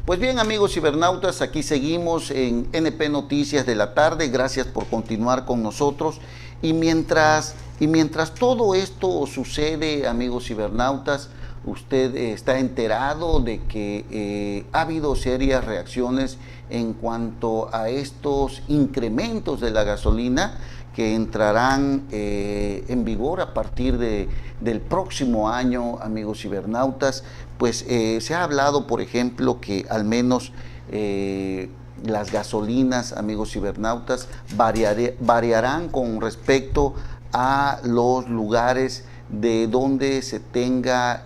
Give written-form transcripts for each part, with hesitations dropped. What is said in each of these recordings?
Pues bien, amigos cibernautas, aquí seguimos en NP Noticias de la tarde. Gracias por continuar con nosotros. Y mientras todo esto sucede, amigos cibernautas, usted está enterado de que ha habido serias reacciones en cuanto a estos incrementos de la gasolina que entrarán en vigor a partir del próximo año, amigos cibernautas. Pues se ha hablado, por ejemplo, que al menos las gasolinas, amigos cibernautas, variarán con respecto a los lugares de donde se tenga,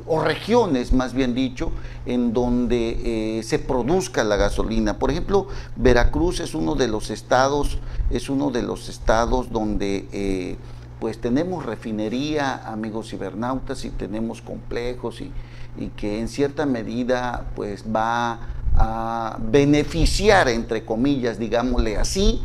o regiones, más bien dicho, en donde se produzca la gasolina. Por ejemplo, Veracruz es uno de los estados, donde pues tenemos refinería, amigos cibernautas, y tenemos complejos y que en cierta medida pues va a beneficiar, entre comillas, digámosle así,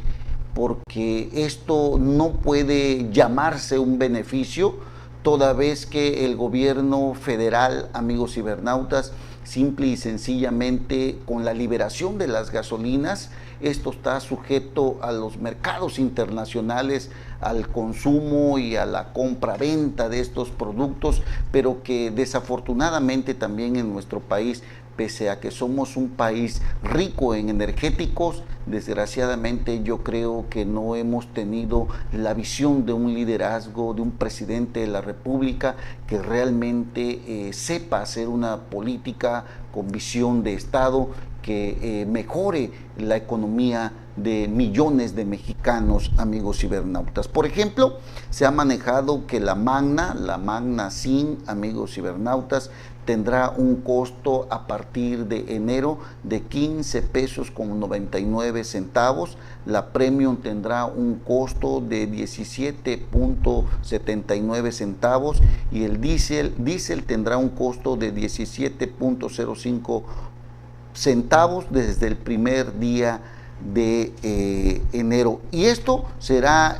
porque esto no puede llamarse un beneficio toda vez que el gobierno federal, amigos cibernautas, simple y sencillamente con la liberación de las gasolinas, esto está sujeto a los mercados internacionales, al consumo y a la compra-venta de estos productos, pero que desafortunadamente también en nuestro país, pese a que somos un país rico en energéticos, desgraciadamente yo creo que no hemos tenido la visión de un liderazgo, de un presidente de la República que realmente sepa hacer una política con visión de Estado que mejore la economía de millones de mexicanos, amigos cibernautas. Por ejemplo, se ha manejado que la Magna Sin, amigos cibernautas, tendrá un costo a partir de enero de 15 pesos con 99 centavos. La Premium tendrá un costo de 17.79 centavos y el diésel tendrá un costo de 17.05 centavos desde el primer día de enero. Y esto será,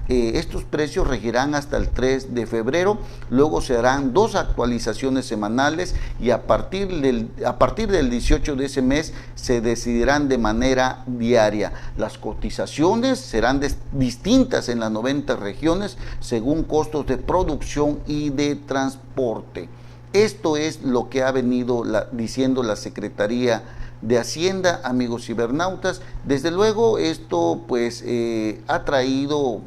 estos precios regirán hasta el 3 de febrero, luego se harán 2 actualizaciones semanales y a partir del 18 de ese mes se decidirán de manera diaria. Las cotizaciones serán distintas en las 90 regiones según costos de producción y de transporte. Esto es lo que ha venido diciendo la Secretaría de Hacienda, amigos cibernautas. Desde luego esto pues ha traído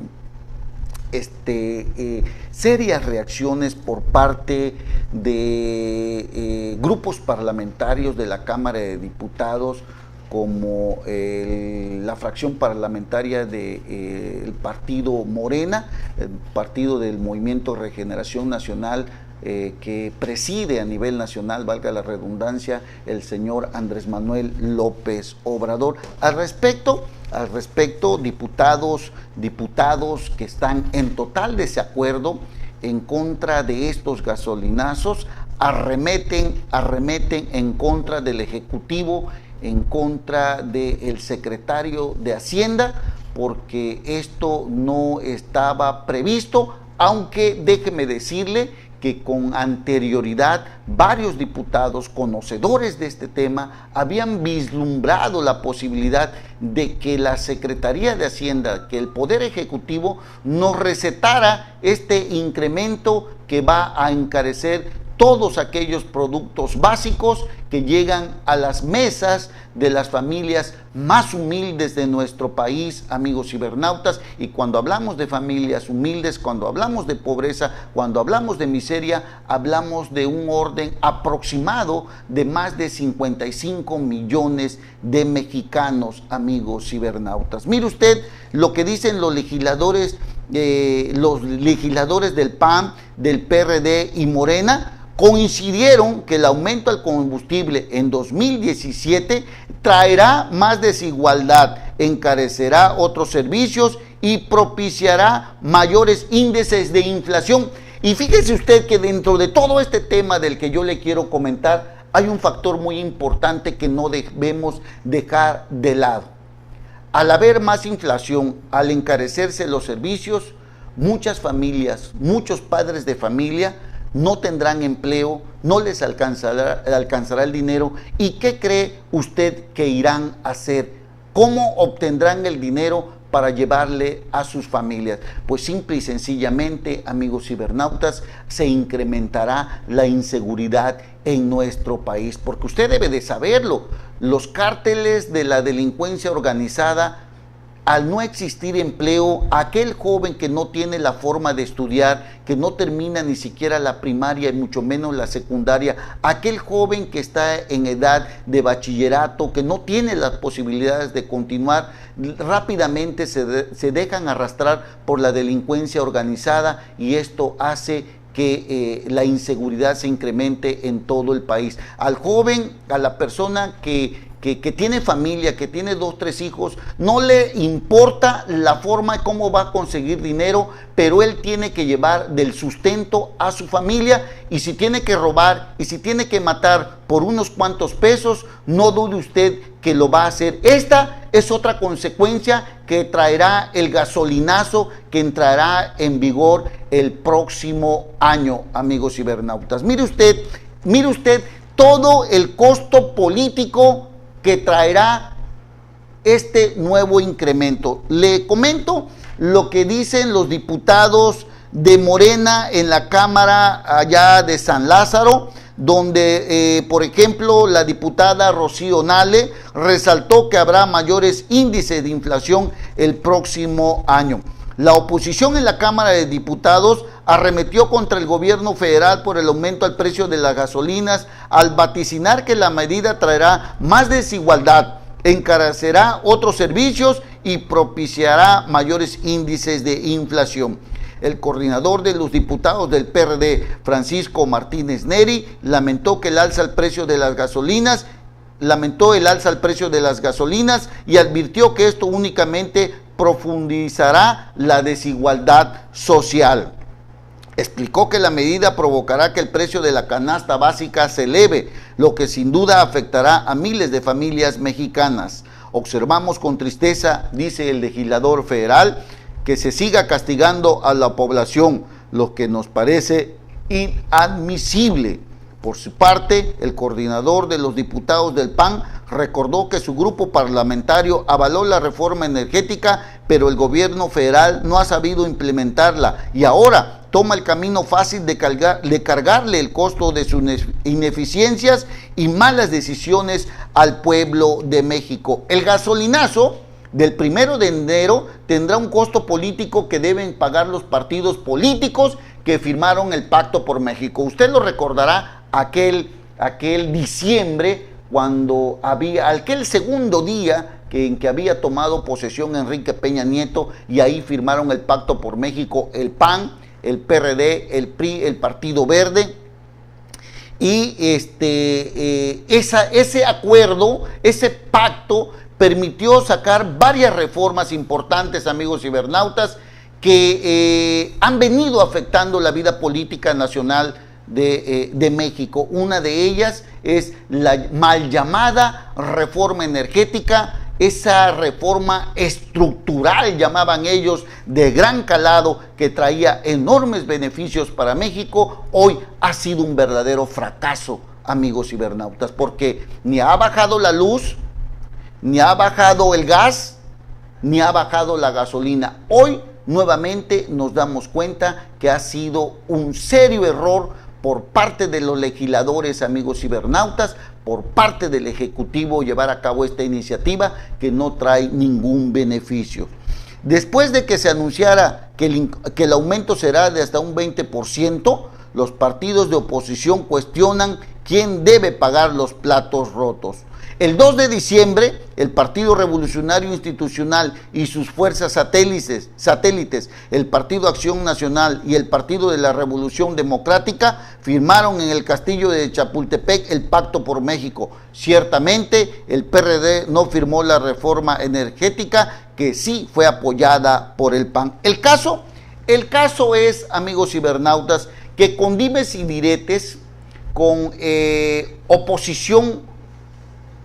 serias reacciones por parte de grupos parlamentarios de la Cámara de Diputados, como la fracción parlamentaria del partido Morena, el partido del Movimiento Regeneración Nacional, que preside a nivel nacional, valga la redundancia, el señor Andrés Manuel López Obrador. Al respecto, diputados que están en total desacuerdo en contra de estos gasolinazos, arremeten en contra del Ejecutivo, en contra del secretario de Hacienda, porque esto no estaba previsto, aunque déjeme decirle que con anterioridad varios diputados conocedores de este tema habían vislumbrado la posibilidad de que la Secretaría de Hacienda, que el Poder Ejecutivo nos recetara este incremento que va a encarecer todos aquellos productos básicos que llegan a las mesas de las familias más humildes de nuestro país, amigos cibernautas. Y cuando hablamos de familias humildes, cuando hablamos de pobreza, cuando hablamos de miseria, hablamos de un orden aproximado de más de 55 millones de mexicanos, amigos cibernautas. Mire usted lo que dicen los legisladores del PAN, del PRD y Morena. Coincidieron que el aumento al combustible en 2017 traerá más desigualdad, encarecerá otros servicios y propiciará mayores índices de inflación. Y fíjese usted que dentro de todo este tema del que yo le quiero comentar, hay un factor muy importante que no debemos dejar de lado. Al haber más inflación, al encarecerse los servicios, muchas familias, muchos padres de familia no tendrán empleo, no les alcanzará el dinero. ¿Y qué cree usted que irán a hacer? ¿Cómo obtendrán el dinero para llevarle a sus familias? Pues simple y sencillamente, amigos cibernautas, se incrementará la inseguridad en nuestro país, porque usted debe de saberlo, los cárteles de la delincuencia organizada, al no existir empleo, aquel joven que no tiene la forma de estudiar, que no termina ni siquiera la primaria y mucho menos la secundaria, aquel joven que está en edad de bachillerato, que no tiene las posibilidades de continuar, rápidamente se dejan arrastrar por la delincuencia organizada, y esto hace que la inseguridad se incremente en todo el país. Al joven, a la persona que tiene familia, que tiene 2, 3 hijos, no le importa la forma cómo va a conseguir dinero, pero él tiene que llevar del sustento a su familia, y si tiene que robar y si tiene que matar por unos cuantos pesos, no dude usted que lo va a hacer. Esta es otra consecuencia que traerá el gasolinazo que entrará en vigor el próximo año, amigos cibernautas. Mire usted todo el costo político que traerá este nuevo incremento. Le comento lo que dicen los diputados de Morena en la Cámara allá de San Lázaro, donde, por ejemplo, la diputada Rocío Nale resaltó que habrá mayores índices de inflación el próximo año. La oposición en la Cámara de Diputados arremetió contra el gobierno federal por el aumento al precio de las gasolinas, al vaticinar que la medida traerá más desigualdad, encarecerá otros servicios y propiciará mayores índices de inflación. El coordinador de los diputados del PRD, Francisco Martínez Neri, lamentó el alza al precio de las gasolinas y advirtió que esto únicamente profundizará la desigualdad social. Explicó que la medida provocará que el precio de la canasta básica se eleve, lo que sin duda afectará a miles de familias mexicanas. Observamos con tristeza, dice el legislador federal, que se siga castigando a la población, lo que nos parece inadmisible. Por su parte, el coordinador de los diputados del PAN recordó que su grupo parlamentario avaló la reforma energética, pero el gobierno federal no ha sabido implementarla y ahora toma el camino fácil de cargarle el costo de sus ineficiencias y malas decisiones al pueblo de México. El gasolinazo del 1 de enero tendrá un costo político que deben pagar los partidos políticos que firmaron el Pacto por México. Usted lo recordará, aquel diciembre, cuando aquel segundo día en que había tomado posesión Enrique Peña Nieto, y ahí firmaron el Pacto por México, el PAN, el PRD, el PRI, el Partido Verde, y ese acuerdo, ese pacto, permitió sacar varias reformas importantes, amigos cibernautas, que han venido afectando la vida política nacional de México. Una de ellas es la mal llamada reforma energética, esa reforma estructural, llamaban ellos, de gran calado, que traía enormes beneficios para México. Hoy ha sido un verdadero fracaso, amigos cibernautas, porque ni ha bajado la luz, ni ha bajado el gas, ni ha bajado la gasolina. Hoy nuevamente nos damos cuenta que ha sido un serio error por parte de los legisladores, amigos cibernautas, por parte del Ejecutivo, llevar a cabo esta iniciativa que no trae ningún beneficio. Después de que se anunciara que el aumento será de hasta un 20%, los partidos de oposición cuestionan quién debe pagar los platos rotos. El 2 de diciembre, el Partido Revolucionario Institucional y sus fuerzas satélites, el Partido Acción Nacional y el Partido de la Revolución Democrática, firmaron en el Castillo de Chapultepec el Pacto por México. Ciertamente, el PRD no firmó la reforma energética, que sí fue apoyada por el PAN. El caso es, amigos cibernautas, que con dimes y diretes, con oposición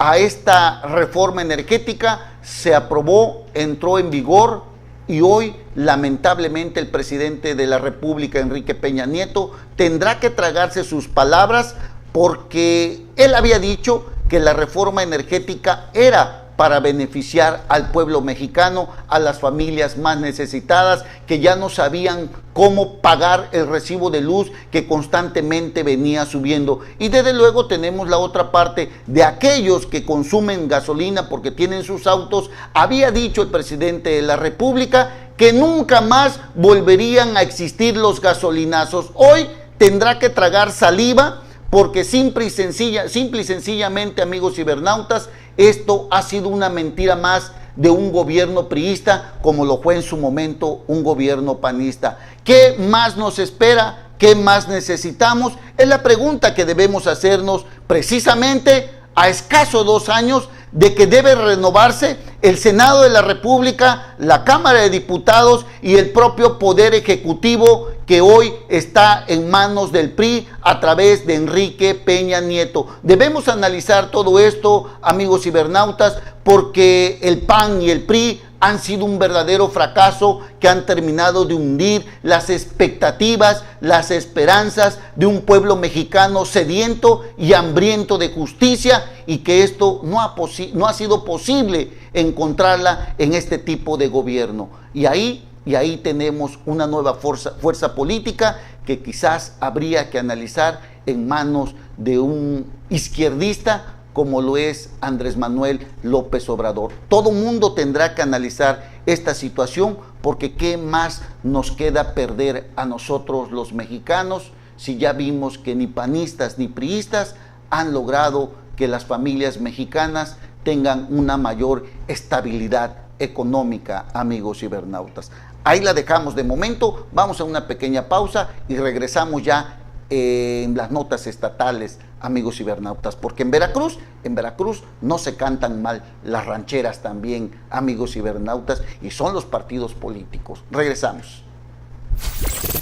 a esta reforma energética, se aprobó, entró en vigor y hoy lamentablemente el presidente de la República, Enrique Peña Nieto, tendrá que tragarse sus palabras porque él había dicho que la reforma energética era para beneficiar al pueblo mexicano, a las familias más necesitadas que ya no sabían cómo pagar el recibo de luz que constantemente venía subiendo. Y desde luego tenemos la otra parte de aquellos que consumen gasolina porque tienen sus autos. Había dicho el presidente de la República que nunca más volverían a existir los gasolinazos. Hoy tendrá que tragar saliva porque simple y sencillamente, amigos cibernautas, esto ha sido una mentira más de un gobierno priista, como lo fue en su momento un gobierno panista. ¿Qué más nos espera? ¿Qué más necesitamos? Es la pregunta que debemos hacernos precisamente a escasos 2 años de que debe renovarse el Senado de la República, la Cámara de Diputados y el propio Poder Ejecutivo que hoy está en manos del PRI a través de Enrique Peña Nieto. Debemos analizar todo esto, amigos cibernautas, porque el PAN y el PRI han sido un verdadero fracaso que han terminado de hundir las expectativas, las esperanzas de un pueblo mexicano sediento y hambriento de justicia, y que esto no ha sido posible encontrarla en este tipo de gobierno. Y ahí tenemos una nueva fuerza política que quizás habría que analizar en manos de un izquierdista como lo es Andrés Manuel López Obrador. Todo mundo tendrá que analizar esta situación porque ¿qué más nos queda perder a nosotros los mexicanos si ya vimos que ni panistas ni priistas han logrado que las familias mexicanas tengan una mayor estabilidad económica, amigos cibernautas? Ahí la dejamos de momento, vamos a una pequeña pausa y regresamos ya en las notas estatales, amigos cibernautas, porque en Veracruz no se cantan mal las rancheras también, amigos cibernautas, y son los partidos políticos. Regresamos.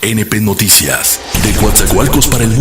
NP Noticias, de Coatzacoalcos para el mundo.